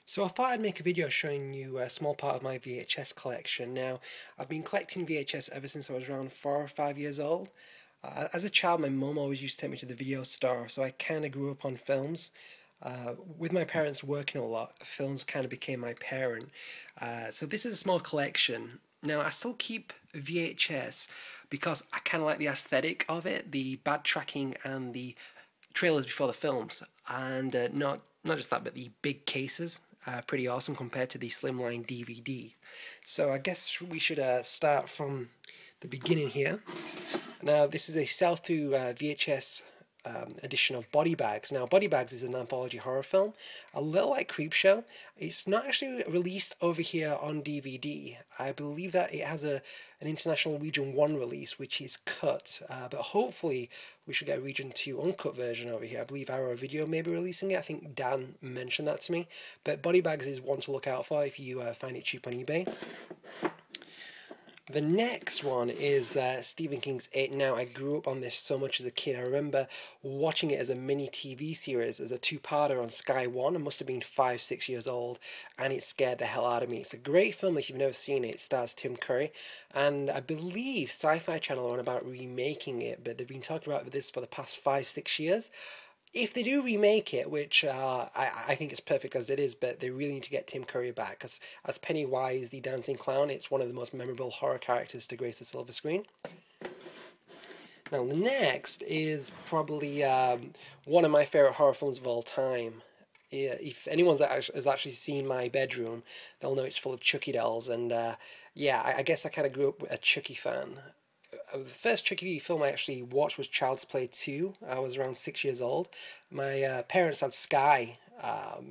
So I thought I'd make a video showing you a small part of my VHS collection. Now, I've been collecting VHS ever since I was around 4 or 5 years old. As a child, my mum always used to take me to the video store, so I kind of grew up on films. With my parents working a lot, films kind of became my parent. So this is a small collection. Now, I still keep VHS because I kind of like the aesthetic of it, the bad tracking and the trailers before the films, and not just that, but the big cases. Pretty awesome compared to the slimline DVD. So I guess we should start from the beginning here. Now this is a sell-through VHS edition of Body Bags. Now Body Bags is an anthology horror film, a little like Creepshow. It's not actually released over here on DVD. I believe that it has an international Region 1 release, which is cut, but hopefully we should get a Region 2 uncut version over here. I believe Arrow Video may be releasing it. I think Dan mentioned that to me. But Body Bags is one to look out for if you find it cheap on eBay. The next one is Stephen King's It. Now, I grew up on this so much as a kid. I remember watching it as a mini TV series, as a two-parter on Sky One. I must have been 5, 6 years old, and it scared the hell out of me. It's a great film if you've never seen it. It stars Tim Curry, and I believe Sci-Fi Channel are on about remaking it, but they've been talking about this for the past 5, 6 years. If they do remake it, which I think it's perfect as it is, but they really need to get Tim Curry back, because as Pennywise the Dancing Clown, it's one of the most memorable horror characters to grace the silver screen. Now the next is probably one of my favourite horror films of all time. If anyone has actually seen my bedroom, they'll know it's full of Chucky dolls, and yeah, I guess I kind of grew up a Chucky fan. The first Chucky film I actually watched was Child's Play 2. I was around 6 years old. My parents had Sky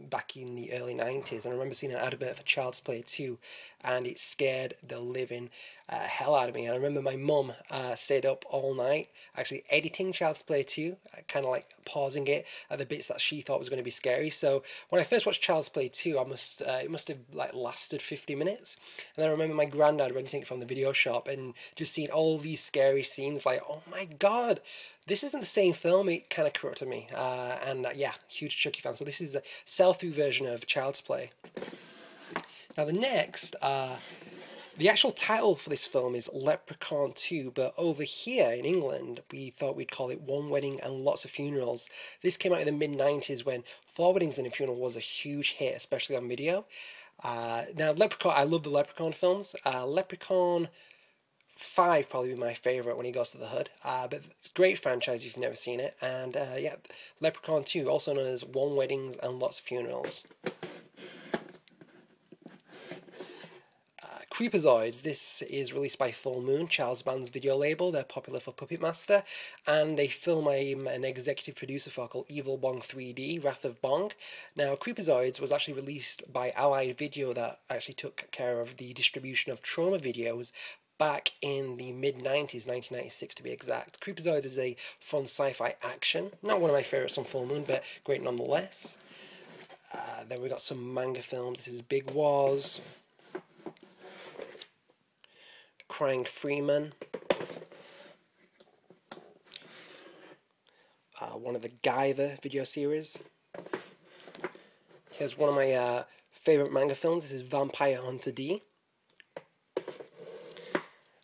back in the early 90s, and I remember seeing an advert for Child's Play 2, and it scared the living hell out of me. And I remember my mum stayed up all night actually editing Child's Play 2, kind of like pausing it at the bits that she thought was going to be scary. So when I first watched Child's Play 2, it must have like lasted 50 minutes. And I remember my granddad renting it from the video shop and just seeing all these scary scenes, like, oh my god, this isn't the same film. It kind of corrupted me. And yeah, huge Chucky fan. So this is the sell-through version of Child's Play. Now the next, the actual title for this film is Leprechaun 2, but over here in England, we thought we'd call it One Wedding and Lots of Funerals. This came out in the mid-90s when Four Weddings and a Funeral was a huge hit, especially on video. Now Leprechaun, I love the Leprechaun films. Leprechaun 5 probably be my favourite when he goes to the hood, but great franchise if you've never seen it. And yeah, Leprechaun 2, also known as One Weddings and Lots of Funerals. Creepazoids, this is released by Full Moon, Charles Band's video label. They're popular for Puppet Master, and a film I'm an executive producer for called Evil Bong 3D, Wrath of Bong. Now, Creepazoids was actually released by Allied Video, that actually took care of the distribution of trauma videos back in the mid-90s, 1996 to be exact. Creepazoids is a fun sci-fi action, not one of my favourites on Full Moon, but great nonetheless. Then we got some manga films. This is Big Wars, Crying Freeman, one of the Guyver video series. Here's one of my favourite manga films. This is Vampire Hunter D.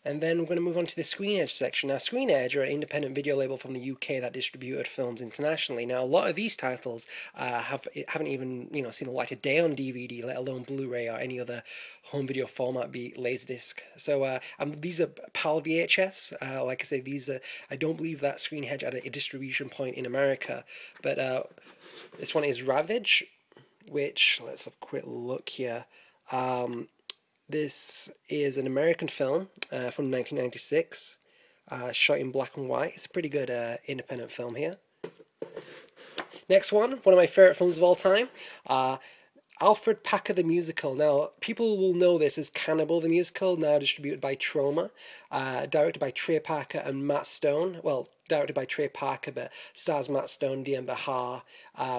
And then we're going to move on to the Screen Edge section. Now, Screen Edge are an independent video label from the UK that distributed films internationally. Now, a lot of these titles haven't even seen the light of day on DVD, let alone Blu-ray or any other home video format, be it Laserdisc. So these are PAL VHS. Like I say, I don't believe that Screen Edge had a distribution point in America, but this one is Ravage, which, let's have a quick look here. This is an American film from 1996, shot in black and white. It's a pretty good independent film here. Next one of my favourite films of all time, Alfred Packer the Musical. Now, people will know this as Cannibal the Musical, now distributed by Troma, directed by Trey Parker and Matt Stone. Well, directed by Trey Parker, but stars Matt Stone, Dean Bahar,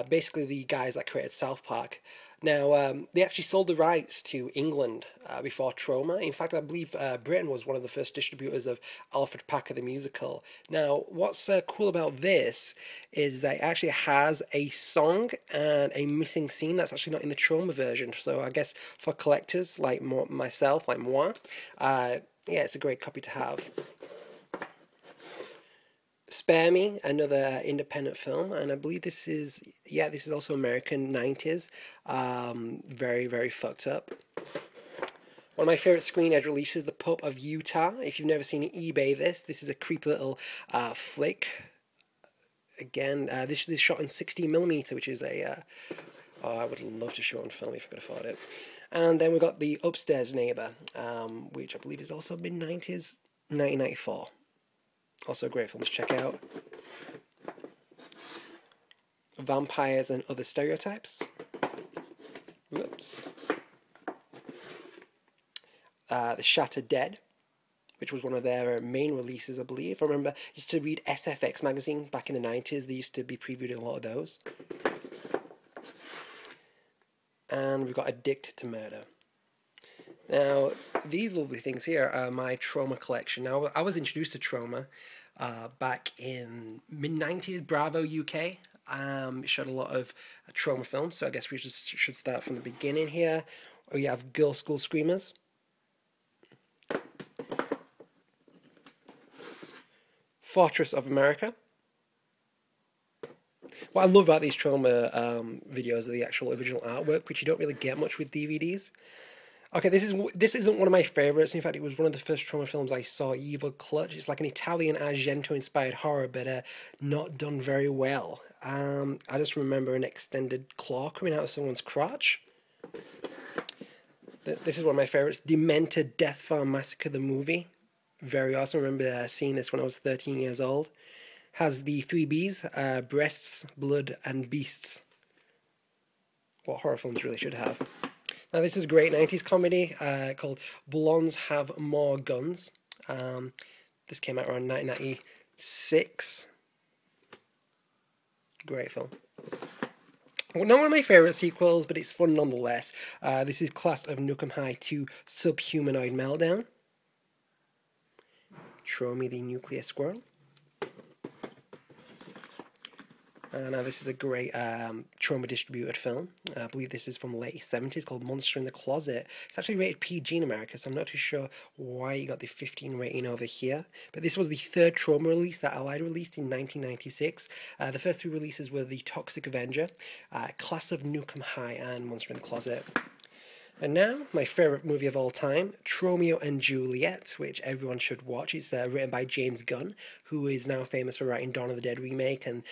basically the guys that created South Park. Now, they actually sold the rights to England before Trauma. In fact, I believe Britain was one of the first distributors of Alfred Packer the Musical. Now, what's cool about this is that it actually has a song and a missing scene that's actually not in the Trauma version. So I guess for collectors like myself, like moi, yeah, it's a great copy to have. Spare Me, another independent film, and I believe this is also American 90s. Very, very fucked up. One of my favorite screen edge releases, The Pope of Utah. If you've never seen eBay this is a creepy little flick. Again, this is shot in 16mm, which is a I would love to show on film if I could afford it. And then we've got The Upstairs Neighbor, which I believe is also mid-90s, 1994. Also a great film to check out. Vampires and Other Stereotypes. Whoops. The Shattered Dead, which was one of their main releases, I believe. I remember I used to read SFX magazine back in the 90s. They used to be previewed in a lot of those. And we've got Addicted to Murder. Now, these lovely things here are my Trauma collection. Now, I was introduced to Trauma back in mid-90s, Bravo UK. Showed a lot of Trauma films, so I guess we should start from the beginning here. We have Girl School Screamers. Fortress of America. What I love about these Trauma videos are the actual original artwork, which you don't really get much with DVDs. Okay, this isn't one of my favourites. In fact, it was one of the first Trauma films I saw, Evil Clutch. It's like an Italian Argento-inspired horror, but not done very well. I just remember an extended claw coming out of someone's crotch. This is one of my favourites, Demented Death Farm Massacre, the movie. Very awesome. I remember seeing this when I was 13 years old. Has the 3 Bs, breasts, blood, and beasts. What horror films really should have. Now, this is a great 90s comedy called Blondes Have More Guns. This came out around 1996. Great film. Well, not one of my favourite sequels, but it's fun nonetheless. This is Class of Nukem High 2 Subhumanoid Meltdown. Show Me the Nuclear Squirrel. Now this is a great Trauma distributed film. I believe this is from the late 70s, called Monster in the Closet. It's actually rated PG in America, so I'm not too sure why you got the 15 rating over here. But this was the third Trauma release that Allied released in 1996. The first 3 releases were The Toxic Avenger, Class of Nukem High, and Monster in the Closet. And now, my favourite movie of all time, Romeo and Juliet, which everyone should watch. It's written by James Gunn, who is now famous for writing Dawn of the Dead remake, and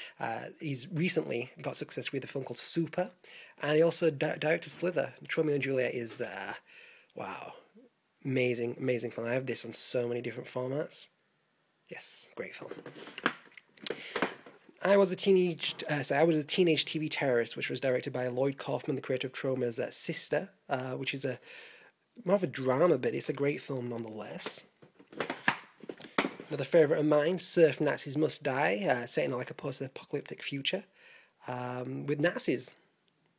he's recently got success with a film called Super, and he also directed Slither. Romeo and Juliet is, wow, amazing, amazing film. I have this on so many different formats. Yes, great film. I was a teenage TV terrorist, which was directed by Lloyd Kaufman, the creator of Trauma's Sister, which is more of a drama, but it's a great film nonetheless. Another favourite of mine, Surf Nazis Must Die, set in like a post-apocalyptic future with Nazis.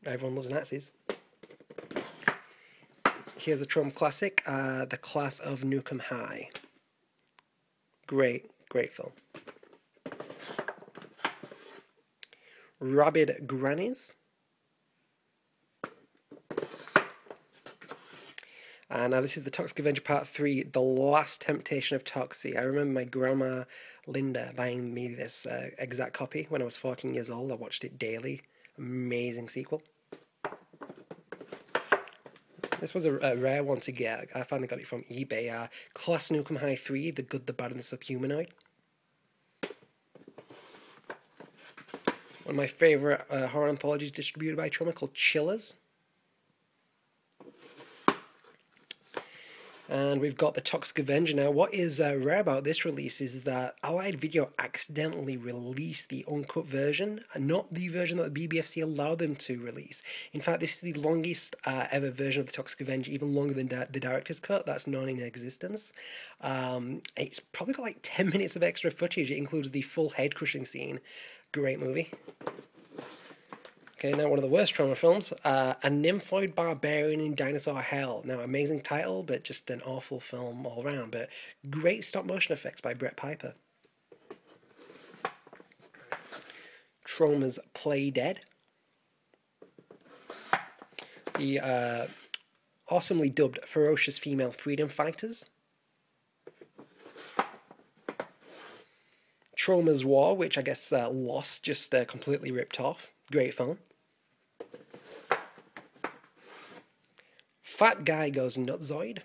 Everyone loves Nazis. Here's a Trauma classic, The Class of Nukem High. Great, great film. Rabid Grannies. Now this is The Toxic Avenger Part 3, The Last Temptation of Toxie. I remember my grandma Linda buying me this exact copy when I was 14 years old. I watched it daily. Amazing sequel. This was a rare one to get. I finally got it from eBay. Class Nukem High 3, The Good, the Bad, and the Subhumanoid. One of my favourite horror anthologies distributed by Trauma, called Chillers. And we've got the Toxic Avenger. Now, what is rare about this release is that Allied Video accidentally released the uncut version, and not the version that the BBFC allowed them to release. In fact, this is the longest ever version of the Toxic Avenger, even longer than the director's cut that's known in existence. It's probably got like 10 minutes of extra footage. It includes the full head-crushing scene. Great movie. Okay, now one of the worst Troma films, A Nymphoid Barbarian in Dinosaur Hell. Now, amazing title, but just an awful film all around, but great stop-motion effects by Brett Piper. Troma's Play Dead. The awesomely dubbed Ferocious Female Freedom Fighters. Troma's War, which I guess Lost just completely ripped off. Great film. Fat Guy Goes Nutzoid.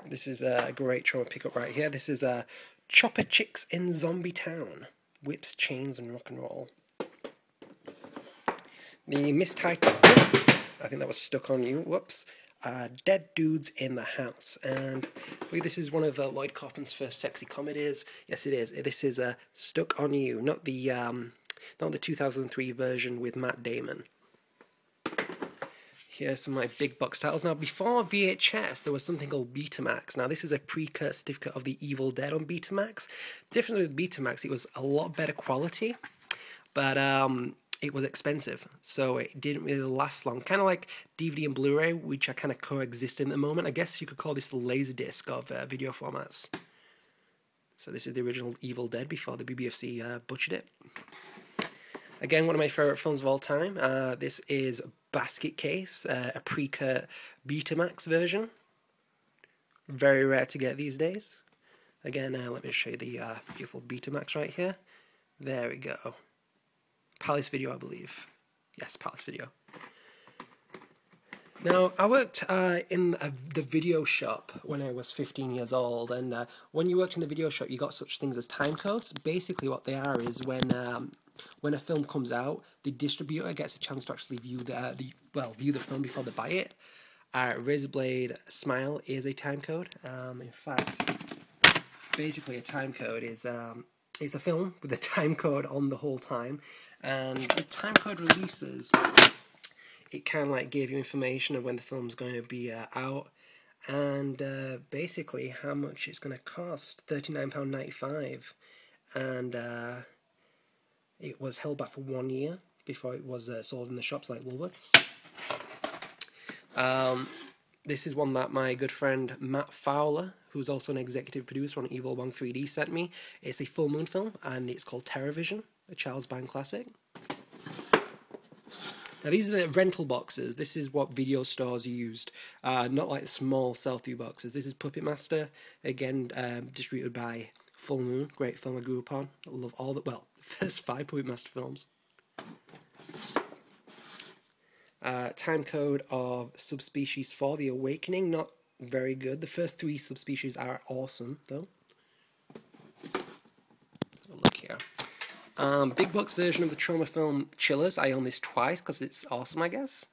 This is a great Troma pickup right here. This is Chopper Chicks in Zombie Town. Whips, Chains, and Rock and Roll. The mistitled, I think that was Stuck on You, whoops. Dead Dudes in the House. And I believe this is one of Lloyd Kaufman's first sexy comedies. Yes, it is. This is Stuck on You, not the 2003 version with Matt Damon. Here's some of my big box titles. Now, before VHS, there was something called Betamax. Now, this is a pre-cut certificate of The Evil Dead on Betamax. Differently with Betamax, it was a lot better quality, but it was expensive, so it didn't really last long. Kind of like DVD and Blu-ray, which are kind of coexisting at the moment. I guess you could call this the Laserdisc of video formats. So this is the original Evil Dead before the BBFC butchered it. Again, one of my favourite films of all time. This is Basket Case, a pre-cut Betamax version. Very rare to get these days. Again, let me show you the beautiful Betamax right here. There we go. Palace Video, I believe. Yes, Palace Video. Now, I worked in the video shop when I was 15 years old, and when you worked in the video shop, you got such things as time codes. Basically, what they are is when a film comes out, the distributor gets a chance to actually view the film before they buy it. Razorblade Smile is a time code. In fact, basically, a time code is a film with a time code on the whole time, and the time code releases. It kind of like gave you information of when the film's going to be out, and basically how much it's going to cost, £39.95, and it was held back for 1 year before it was sold in the shops like Woolworths. This is one that my good friend Matt Fowler, who's also an executive producer on Evil 1 3D, sent me. It's a full moon film, and it's called Terrorvision, a Charles Band classic. Now, these are the rental boxes. This is what video stores used, not like small sell-through boxes. This is Puppet Master, again, distributed by Full Moon. Great film I grew up on. I love all the, well, the first 5 Puppet Master films. Time code of Subspecies 4, The Awakening, not very good. The first 3 subspecies are awesome, though. Let's have a look here. Big box version of the Troma film Chillers. I own this twice because it's awesome, I guess.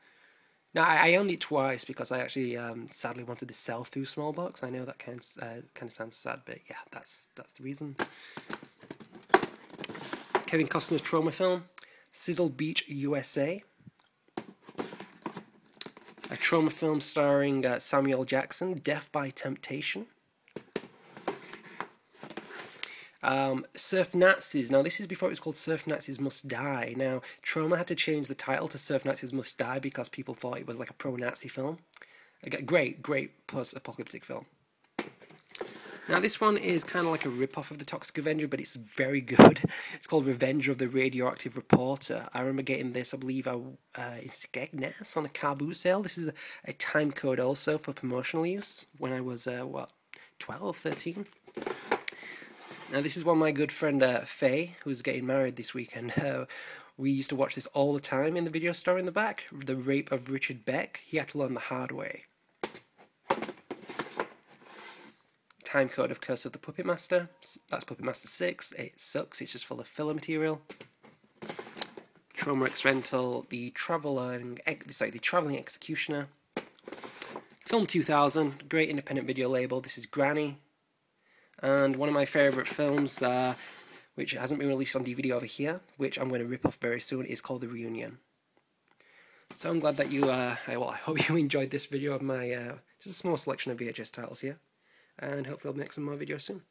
Now, I owned it twice because I actually sadly wanted to sell through small box. I know that kind of sounds sad, but yeah, that's the reason. Kevin Costner's Troma film, Sizzle Beach, USA. A Troma film starring Samuel Jackson, Death by Temptation. Surf Nazis. Now, this is before it was called Surf Nazis Must Die. Now, Troma had to change the title to Surf Nazis Must Die because people thought it was like a pro-Nazi film. Great post-apocalyptic film. Now, this one is kind of like a rip-off of The Toxic Avenger, but it's very good. It's called Revenge of the Radioactive Reporter. I remember getting this, I believe, in Skegness on a car boot sale. This is a time code also for promotional use when I was, 12, 13? Now, this is one of my good friend Faye, who's getting married this weekend. We used to watch this all the time in the video store in the back. The Rape of Richard Beck. He had to learn the hard way. Time code of Curse of the Puppet Master. That's Puppet Master 6. It sucks. It's just full of filler material. Troma X Rental. The Traveling Executioner. Film 2000, great independent video label. This is Granny. And one of my favourite films, which hasn't been released on DVD over here, which I'm going to rip off very soon, is called The Reunion. So I'm glad that you, I hope you enjoyed this video of my, just a small selection of VHS titles here. And hopefully I'll make some more videos soon.